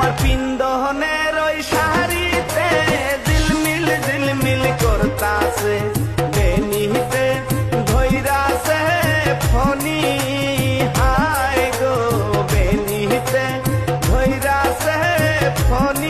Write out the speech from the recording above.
আর পিন্দনের ওই শাড়িতে ঝিলমিল করতাছে বেনিতে ধৈরাছে ফনি হায় গো বেনিতে ধৈরাছে ফনি